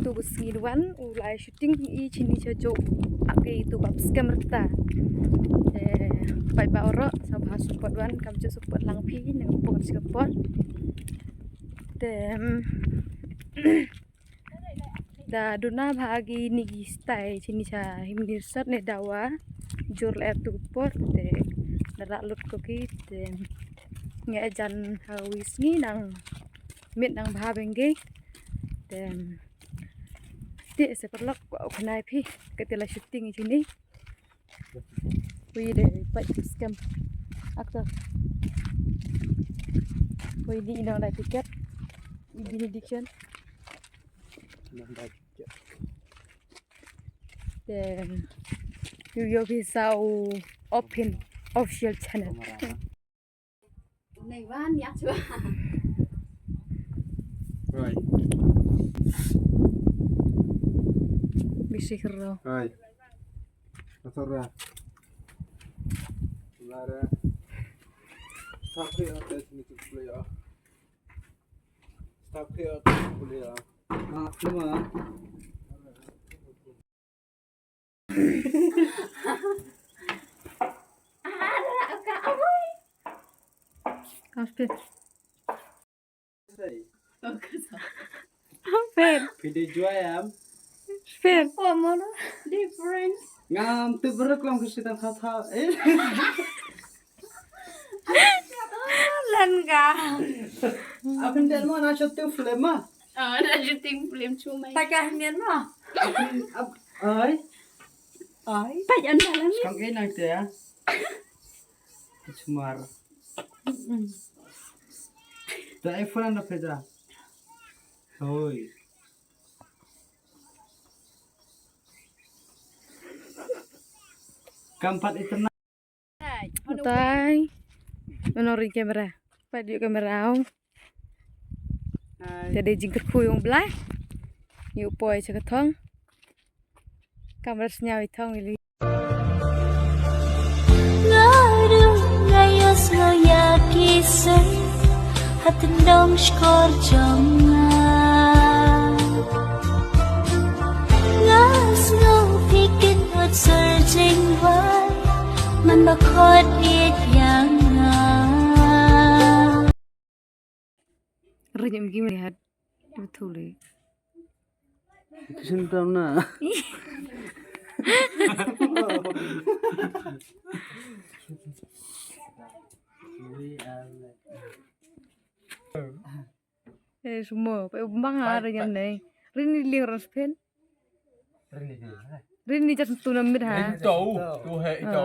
tu bersengiluan ulai shooting i chini chajo ake itu bab scam rata pai ba oro sa ba support wan kam cho support lang phi ne pot support dem da duna bhagi nigi stai chini cha himni sat ne dawa jor le tu pot de darak lut ko ki de nge jan hawis ni nang mit nang bha benge dem ti se perlok ko khnai phi ketela shooting chini wi de pai scam akta wi di ino da tiket benediction dem you bisa open official channel này van nhắc chưa rồi bisa kero rồi asal ra lara stop here at me to play off stop here to play off cuma Kafe. Say. Fair. Video jual am. Fair. Oh, mana difference? Ngam tu berkelam kesulitan kata. Lần cả. Apa ni dalam mana shooting film ah? Đã shooting film cuma. Tak kah mian mah? Ai. Ai. Tak jangan dalam ni. Kang kena tu ya. Cumar. Tu iPhone anda peda. Oi. Kampat itu na. Tai. Menori kamera. Pai kamera au. Jadi jingkat khui ong blai. Yu poi cha thong. Kamera snyao I thong ili. Ngaya kisah hati dong skor jangan ngas ngau bikin hot searching why man bakot it yang Renyam gi melihat betul. Sentam na. Semua pai bang ha renyam nei. Rini ling raspen. Rini jas tu namit ha. Itu, tu hai itu.